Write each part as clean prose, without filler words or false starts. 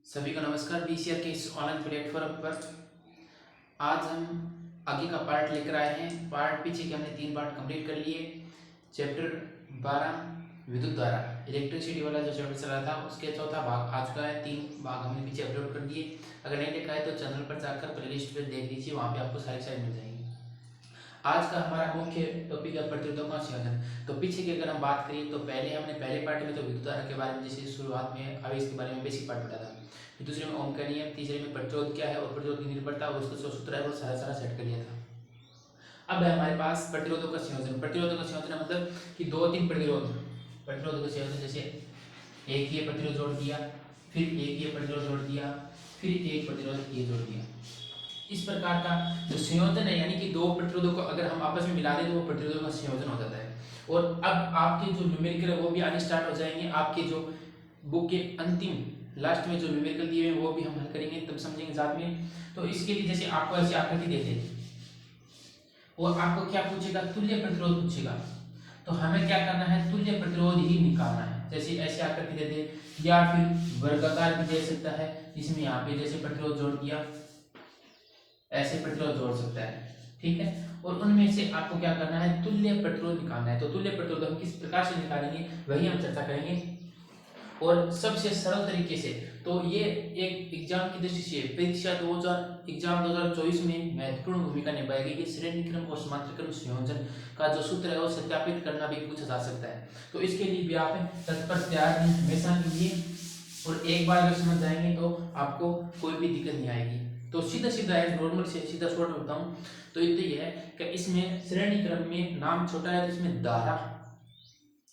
सभी को नमस्कार। बीसीआर के इस ऑनलाइन प्लेटफॉर्म पर आज हम आगे का पार्ट लेकर आए हैं। पार्ट पीछे के हमने 3 पार्ट कंप्लीट कर लिए। चैप्टर 12 विद्युत धारा इलेक्ट्रिसिटी वाला जो चैप्टर चला था उसके चौथा भाग आ चुका है। 3 भाग हमने पीछे अपलोड कर दिए। अगर नहीं देखा है तो चैनल पर जाकर प्लेलिस्ट पर देख लीजिए, वहाँ पे आपको सारी मिल जाएंगी। आज का हमारा मुख्य टॉपिक है प्रतिरोधों का संयोजन। तो पीछे की अगर हम बात करें तो हमने पहले पार्ट में तो विद्युत धारा के बारे में जैसे शुरुआत में आवेश के बारे में बेसिक पार्ट पढ़ा था। दूसरे में ओम का नियम, तीसरे में प्रतिरोध क्या है और प्रतिरोध की निर्भरता और उसका जो सूत्र है वो सारा सेट कर लिया था। अब है हमारे पास प्रतिरोधों का संयोजन। प्रतिरोधों का संयोजन मतलब कि 2-3 प्रतिरोधों का संयोजन, जैसे एक ये प्रतिरोध जोड़ दिया, फिर एक ये प्रतिरोध जोड़ दिया, फिर एक प्रतिरोध ये जोड़ दिया। इस प्रकार का जो संयोजन है, यानी कि 2 प्रतिरोधों को अगर हम आपस में मिला दें तो वो प्रतिरोधों का संयोजन हो जाता है। और अब आपके जो न्यूमेरिकल है वो भी आने स्टार्ट हो जाएंगे। आपके जो बुक के अंतिम लास्ट में जो न्यूमेरिकल दिए हैं वो भी हम हल करेंगे, तब समझेंगे साथ में। तो इसके लिए जैसे आपको ऐसी आकृति दे दे और आपको क्या पूछेगा, तुल्य प्रतिरोध पूछेगा, तो हमें क्या करना है, तुल्य प्रतिरोध ही निकालना है। जैसे ऐसी आकृति दे दे या फिर वर्गाकार भी दे सकता है, इसमें यहाँ पे जैसे प्रतिरोध जोड़ दिया, ऐसे प्रतिरोध जोड़ सकता है, ठीक है। और उनमें से आपको क्या करना है, तुल्य प्रतिरोध निकालना है। तो तुल्य प्रतिरोध हम किस प्रकार से निकालेंगे वही हम चर्चा करेंगे, और सबसे सरल तरीके से। तो ये एक एग्जाम की दृष्टि से परीक्षा 2024 में महत्वपूर्ण भूमिका निभाएगी कि श्रेणी क्रम और समांतर क्रम संयोजन का जो सूत्र है वो सत्यापित करना भी पूछा जा सकता है। तो इसके लिए भी आप तत्पर तैयार रहें हमेशा के लिए, और एक बार अगर समझ जाएंगे तो आपको कोई भी दिक्कत नहीं आएगी। तो सीधा है, नॉर्मल से सीधा शॉर्ट में बताऊं तो ये है कि इसमें श्रेणी क्रम में नाम छोटा है तो इसमें धारा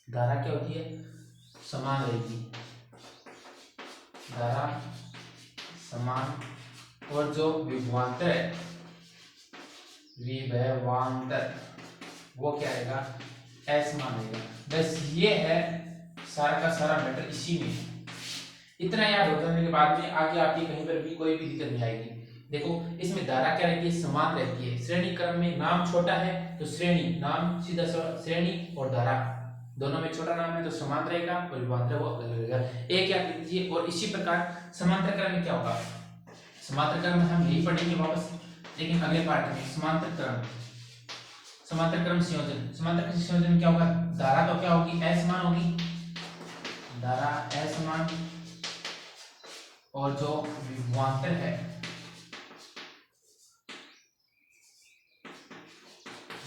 क्या होती है, समान रहेगी, धारा समान। और जो विभवांतर है, विभवांतर वो क्या रहेगा, असमान रहेगा। बस ये है सारा का सारा मैटर इसी में। इतना याद हो जाने के बाद में आगे आपकी कहीं पर भी कोई भी दिक्कत नहीं आएगी। देखो इसमें धारा क्या रहती है, समान रहती है। श्रेणी क्रम में नाम छोटा है तो श्रेणी, नाम सीधा श्रेणी और धारा दोनों में छोटा नाम है तो समान रहेगा, और विभवांतर वो अलग रहेगा। एक याद लिख लीजिए। और इसी प्रकार समांतर क्रम में क्या होगा, समांतर क्रम में हम यही पढ़ेंगे वापस, लेकिन अगले पार्ट में। समांतर क्रम संयोजन, समांतर क्रम संयोजन में क्या होगा, धारा तो क्या होगी, असमान होगी, धारा असमान, और जो विभवांतर है,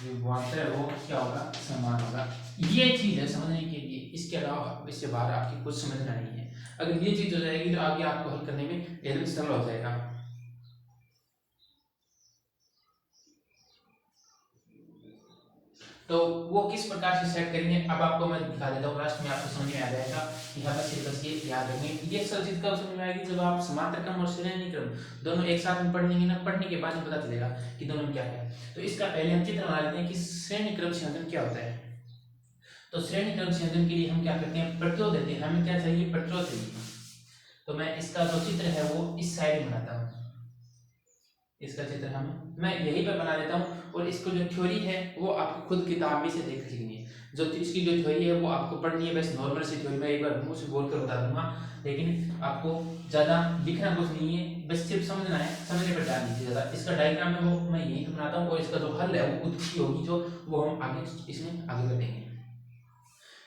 विभवांतर वो क्या होगा, समान होगा। ये चीज है समझने के लिए, इसके अलावा इससे बाहर आपकी कुछ समझना नहीं है। अगर ये चीज हो जाएगी तो आगे आपको हल करने में एकदम सरल हो जाएगा। तो वो किस प्रकार से सेट करेंगे अब आपको मैं दिखा देता हूँ, लास्ट में आपको समझ में आ जाएगा कि हाँ बस ये याद रखेंगे। ये सब चीज कब समझ में आएगी, जब आप समांतर क्रम और श्रेणी क्रम दोनों एक साथ में पढ़ लेंगे ना, पढ़ने के बाद में पता चलेगा कि दोनों में क्या है। तो इसका पहले हम चित्र बना लेते हैं कि श्रेणी क्रम संयोजन क्या होता है। तो श्रेणी क्रम संयोजन के लिए हम क्या करते हैं, प्रतिरोध देते हैं। हमें क्या चाहिए, प्रतिरोध चाहिए। तो मैं इसका जो चित्र है वो इस साइड में बनाता हूँ, इसका चित्र मैं यहीं पर बना देता हूँ। और इसको जो थ्योरी है वो आपको खुद किताब में से देख लिखनी है। जो इसकी जो थ्योरी है वो आपको पढ़नी है, बस नॉर्मल सी थ्योरी मैं एक बार मुंह से बोल कर बता दूंगा, लेकिन आपको ज़्यादा लिखना कुछ नहीं है, बस सिर्फ समझना है, समझने पर ध्यान दीजिए ज़्यादा। इसका डायग्राम है वो मैं यहीं पर बनाता हूँ, और इसका जो हल है वो उत्पत्ति होगी जो वो हम आगे इसमें आगे बढ़ेंगे।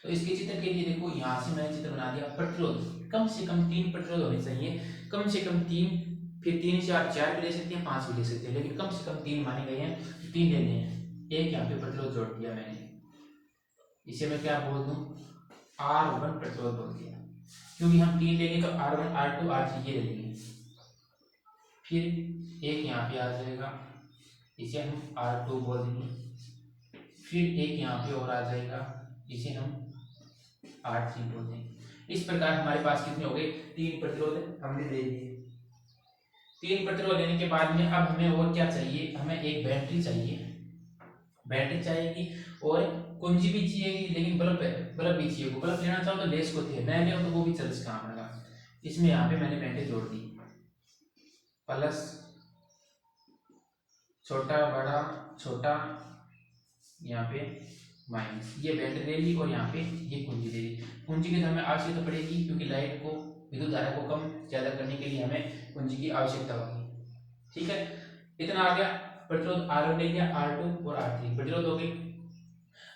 तो इसके चित्र के लिए देखो यहाँ से मैंने चित्र बना दिया। प्रतिरोध कम से कम 3 प्रतिरोध होने चाहिए, कम से कम 3, फिर 3 से आप 4 भी ले सकते हैं, 5 भी ले सकते हैं, लेकिन कम से कम 3 माने गए हैं, 3 लेने हैं। एक यहाँ पे प्रतिरोध जोड़ दिया मैंने, इसे मैं क्या बोल दूं, R1 प्रतिरोध बोल दिया, क्योंकि हम 3 लेंगे तो R1 R2 R3 ये ले लेंगे। फिर एक यहाँ पे आ जाएगा, इसे हम R2 बोल देंगे। फिर एक यहाँ पे और आ जाएगा, इसे हम R3 बोल देंगे। इस प्रकार हमारे पास कितने हो गए, 3 प्रतिरोध हमने ले लिए। 3 प्रतिरोध लेने के बाद में अब हमें और क्या चाहिए, हमें एक बैटरी चाहिए, बैटरी चाहिएगी, और कुंजी भी चाहिएगी, लेकिन बल्ब भी चाहिए। बल्ब लेना चाहो तो लेस को थे, मैं ले तो वो भी चल काम लगा। इसमें यहाँ पे मैंने बैटरी जोड़ दी, प्लस छोटा बड़ा छोटा, यहाँ पे माइनस, ये बैटरी ले ली, और यहाँ पे ये कुंजी ले ली। कुंजी की हमें आवश्यकता पड़ेगी क्योंकि लाइट को विद्युत धारा को कम ज्यादा करने के लिए हमें कुंजी की आवश्यकता होगी। ठीक है, इतना आ गया। प्रतिरोध R1 ले लिया, R2 और R3 प्रतिरोध हो गई।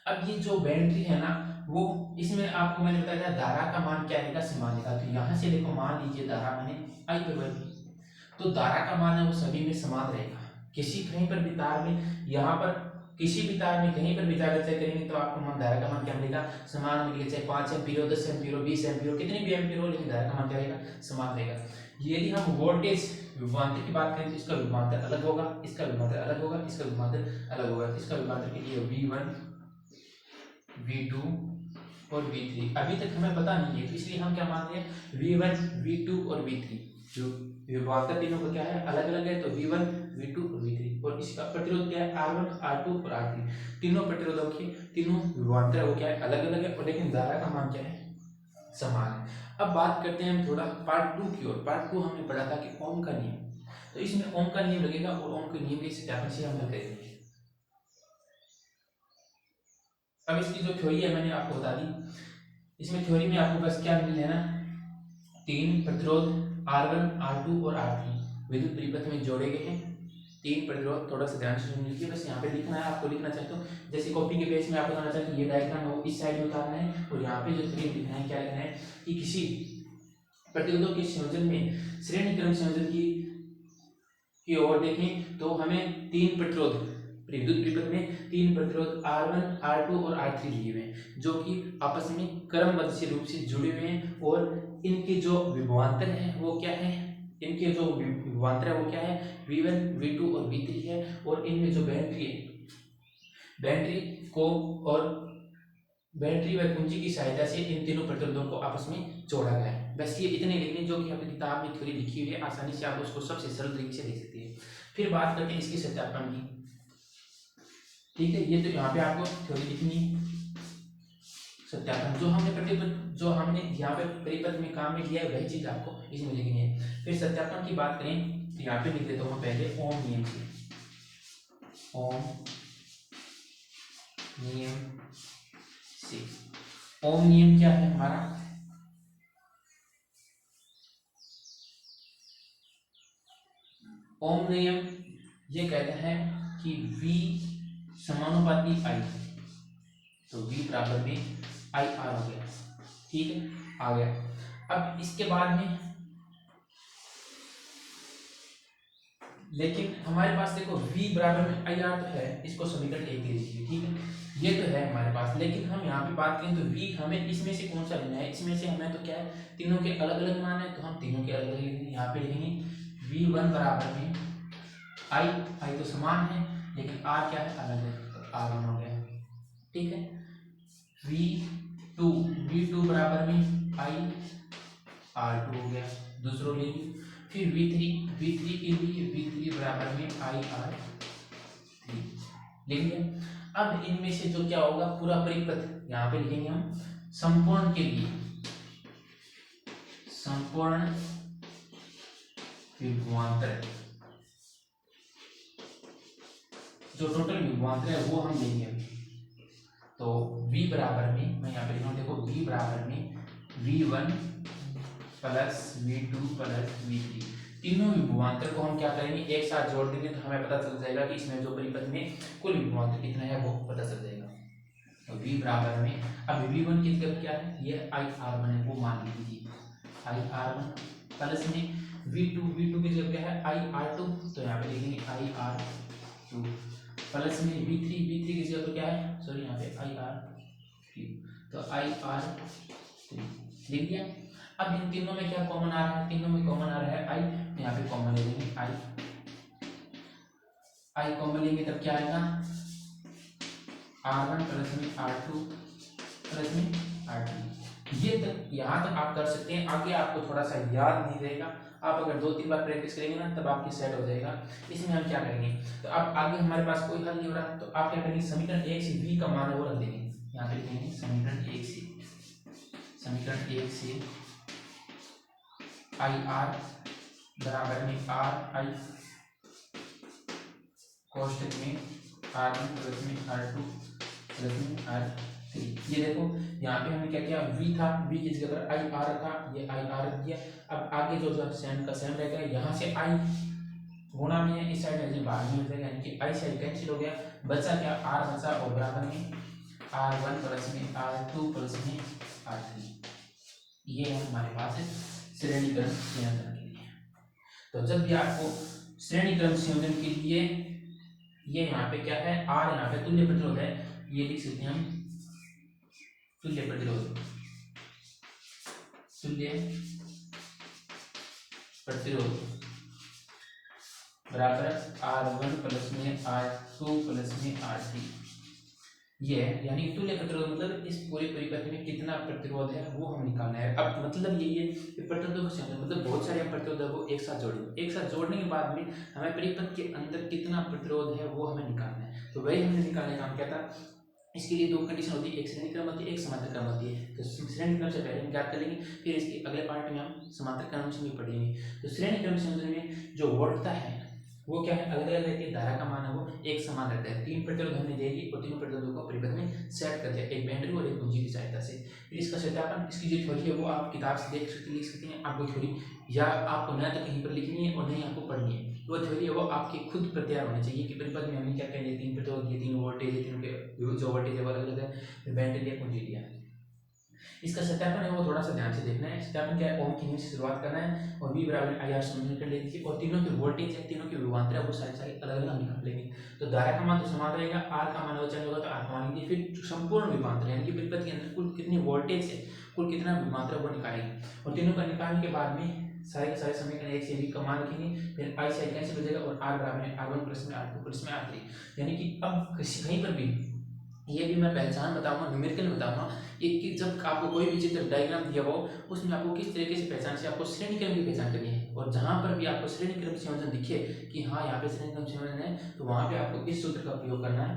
अब ये जो बैटरी है ना, वो इसमें आपको मैंने बताया धारा का मान क्या रहेगा, समान रहेगा। तो यहाँ से देखो, मान लीजिए धारा मैंने I पे भर दी, तो धारा का मान है वो सभी में समान रहेगा। किसी कहीं पर भी तार में, यहाँ पर किसी भी तार में कहीं पर भी जाकर चेक करेंगे तो आपको मान धारा का मान क्या मिलेगा, समान मिलेगा। चाहे 5 एम्पीयर हो, 10 एम्पीयर हो, 20 एम्पीयर हो, कितनी भी एम्पीयर हो, लेकिन धारा का मान क्या रहेगा, समान रहेगा। यदि हम वोल्टेज विभवांतर की बात करें तो इसका विभवांतर अलग होगा, इसका विभवांतर अलग होगा, इसका विभवांतर अलग होगा। इसका विभवांतर के लिए V1 V2 और V3 अभी तक हमें पता नहीं है, तो इसलिए हम क्या मानते हैं, V1 V2 और V3 जो विभवांतर तीनों का क्या है, अलग अलग है। तो V1 V2 और V3, और इसका प्रतिरोध क्या है, R1 R2 और R3। तीनों प्रतिरोधों के तीनों विभवांतर वो क्या है, अलग अलग है, और लेकिन धारा का मान क्या है, समान है। अब बात करते हैं हम थोड़ा पार्ट 2 की ओर। पार्ट 2 हमने पढ़ा था कि ओम का नियम, तो इसमें ओम का नियम लगेगा और ओम के नियम के सत्यापन से हम हल करेंगे। अब इसकी जो थ्योरी है मैंने आपको बता दी। इसमें थ्योरी में आपको बस क्या मिल लेना, 3 प्रतिरोध R1 R2 और R3 विद्युत परिपथ में जोड़े गए हैं। 3 प्रतिरोध, थोड़ा सा ध्यान से सुन लीजिए, बस यहाँ पे लिखना है आपको। लिखना चाहते हो जैसे कॉपी के पेज में आपको बताना चाहिए कि ये डायग्राम है वो इस साइड में उतारना है, और यहाँ पे जो थ्योरी लिखना है, क्या लिखना है कि किसी प्रतिरोधों के संयोजन में श्रेणी क्रम संयोजन की ओर देखें तो हमें 3 प्रतिरोध विद्युत परिपथ में 3 प्रतिरोध R1 R2 और R3 लिए हुए हैं, जो कि आपस में क्रमबद्ध से रूप से जुड़े हुए हैं, और इनके जो विभवांतर है वो क्या है, इनके जो विभवांतर है वो क्या है, V1 V2 और V3 है। और इनमें जो बैटरी है, बैटरी को और बैटरी व कुंजी की सहायता से इन तीनों प्रतिरोधों को आपस में जोड़ा गया है। बस ये इतने लिखने जो कि आपकी किताब में थ्योरी लिखी हुई है, आसानी से आप उसको सबसे सरल तरीके से लिख सकते हैं। फिर बात करते हैं इसके सत्यापन की। ठीक है, ये तो यहाँ पे आपको थ्योरी लिखनी है। सत्यापन जो हमने प्रतिपद, जो हमने यहाँ पे परिपथ में काम में लिया है, वही चीज आपको इसमें लिखनी है। फिर सत्यापन की बात करें तो यहाँ पे लिख देता हूँ पहले ओम नियम से। ओम नियम से, ओम नियम क्या है हमारा, ओम नियम ये कहता है कि V समानुपाती I, तो V बराबर में IR हो गया। ठीक है, आ गया। अब इसके बाद में लेकिन हमारे पास देखो V बराबर में IR तो है, इसको समीकरण 1 दे दीजिए। ठीक है, ये तो है हमारे पास, लेकिन हम यहाँ पे बात करें तो V हमें इसमें से कौन सा लेना है, इसमें से हमें तो क्या है, तीनों के अलग अलग मान है, तो हम तीनों के अलग अलग लिखेंगे। यहाँ पे लिखेंगे V1 बराबर में I तो समान है, लेकिन R क्या है, अलग है, तो R1 हो गया। ठीक है, V2 बराबर में I R2 हो गया, दूसरों ले ली। फिर V3 के लिए V3 बराबर में IR3 लिख लिया। अब इनमें से जो क्या होगा, पूरा परिपथ यहाँ पे लिखेंगे हम संपूर्ण के लिए, संपूर्ण विभवांतर, जो टोटल विभवांतर है वो हम लेंगे। तो V बराबर में, मैं यहाँ पे लिखूँ, देखो V बराबर में V1 plus V2 plus V3, तीनों विभवांतर को हम क्या करेंगे, एक साथ जोड़ देंगे, तो हमें पता चल जाएगा कि इसमें जो परिपथ में कुल विभवांतर कितना है वो पता चल जाएगा। तो V बराबर में, अब V1 की जगह क्या है, ये IR1 है, वो मान लीजिए IR1 प्लस में V2 की जगह क्या है IR2, तो यहाँ पे लिखेंगे IR2 प्लस में V3 की जगह क्या है, सॉरी यहाँ पे IR3, तो IR3 लिख दिया। अब इन तीनों में क्या कॉमन आ रहा है, तीनों में कॉमन आ रहा है I, यहाँ पे कॉमन ले लेंगे I कॉमन लेंगे तब क्या आएगा, R1 प्लस में R2 प्लस में R3। ये तक यहाँ तक आप कर सकते हैं, आगे आपको थोड़ा सा याद नहीं रहेगा, आप अगर 2-3 बार प्रैक्टिस करेंगे ना तब आपकी सेट हो जाएगा। इसमें हम क्या करेंगे, तो अब आगे हमारे पास कोई हल नहीं हो रहा, तो आप क्या करेंगे, समीकरण 1 से V का मान है वो रख देंगे। यहाँ पे लिखेंगे समीकरण 1 से IR बराबर में RI कोष्टक में R1 प्लस में R2 प्लस में R3 3। ये देखो यहाँ पे हमने क्या किया, v था, v की जगह पर आई आर रखा, ये आई आर रख दिया। अब आगे जो सेम का सेम रहेगा, यहाँ से आई गुणा में है, इस साइड में बाहर में हो जाएगा, यानी कि आई से आई कैंसिल हो गया, बचा क्या आर बचा, और बराबर में R1 प्लस में R2 प्लस में R3। ये है हमारे पास श्रेणी क्रम संयोजन के लिए। तो जब भी आपको श्रेणी क्रम संयोजन के लिए ये यहाँ पे क्या है, R यहाँ पे तुल्य प्रतिरोध है, ये लिख सकते हैं हम तुल्य प्रतिरोध, तुल्य प्रतिरोध बराबर R1 प्लस में R2 प्लस में R3। ये है, यानी तुल्य प्रतिरोध मतलब इस पूरे परिपथ में कितना प्रतिरोध है वो हम निकालना है। अब मतलब यही है कि प्रतिरोधों का संयोजन मतलब बहुत सारे प्रतिरोध है वो एक साथ जोड़ेंगे, एक साथ जोड़ने के बाद में हमें परिपथ के अंदर कितना प्रतिरोध है वो हमें निकालना है। तो वही हमने निकालने का काम क्या था, इसके लिए 2 कंडीशन होती है, एक श्रेणी क्रम होती है, एक समांतर क्रम होती है। तो श्रेणी क्रम से पहले हम क्या करेंगे, फिर इसके अगले पार्ट में हम समांतर क्रम से भी पढ़ेंगे। तो श्रेणी क्रम संयोजन में जो वोल्टता है वो क्या है, अलग अलग रहती है, धारा का मान है वो एक समान रहता है। 3 प्रतिरोध हमने दे दी और तीनों प्रतिरोधों को परिपथ में सेट कर दिया, एक बैटरी और एक कुंजी की सहायता से। फिर इसका सत्यापन, इसकी जो थ्योरी है वो आप किताब से देख सकते लिख सकते हैं, आपको थ्योरी या आपको न तो कहीं पर लिखनी है और नहीं आपको पढ़नी है, वो थ्योरी है वो आपके खुद प्रत्यार होनी चाहिए कि परिपथ में हमने क्या क्या दिया, 3 प्रतिरोध दिए, 3 वोल्टेज है, तीनों के जो वोल्टेज है वो अलग अलग है, फिर बैटरी दिया, कुंजी दिया। इसका सत्यापन है वो थोड़ा सा ध्यान से देखना है। सत्यापन क्या है, ओम की नियम से शुरुआत करना है और V बराबर आई आर समझ कर लीजिए, और तीनों के वोल्टेज है, तीनों के विभवांतर है वो सारे सारे अलग अलग हम निकाल लेंगे। तो धारा का मान तो समान रहेगा, आर का मान वो चेंज होगा तो आर का मान लीजिए, फिर संपूर्ण विभवांतर यानी कि परिपथ के अंदर कुल कितनी वोल्टेज है, कुल कितना विभवांतर वो निकालेंगे, और तीनों का निकालने के बाद में सारे के सारे समीकरण एक से V का मान लिखेंगे, फिर आई से आई कैंसिल हो जाएगा और आर बराबर है R1 प्लस में R2 प्लस में R3। यानी कि अब कहीं पर भी ये भी मैं पहचान बताऊंगा, न्यूमेरिकल बताऊंगा कि जब आपको कोई भी चित्र डायग्राम दिया हो उसमें आपको किस तरीके से पहचान से आपको श्रेणी क्रम की पहचान करनी है, और जहां पर भी आपको श्रेणी क्रम संयोजन दिखे कि हाँ यहाँ पे श्रेणी क्रम संयोजन है तो वहां पे आपको इस सूत्र का प्रयोग करना है,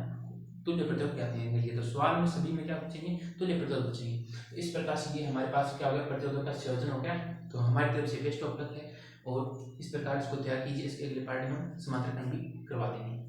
तुल्य प्रतिरोध कहते हैं इनके लिए। तो सवाल में सभी में क्या पूछेंगे, तुल्य प्रतिरोध पूछेंगे। इस प्रकार से ये हमारे पास क्या हो गया, प्रतिरोधों का संयोजन हो गया। तो हमारी तरफ से बेस्ट ऑफ लक है, और इस प्रकार इसको तैयार कीजिए, इसके अगले पार्ट में समांतर क्रम भी करवा देंगे।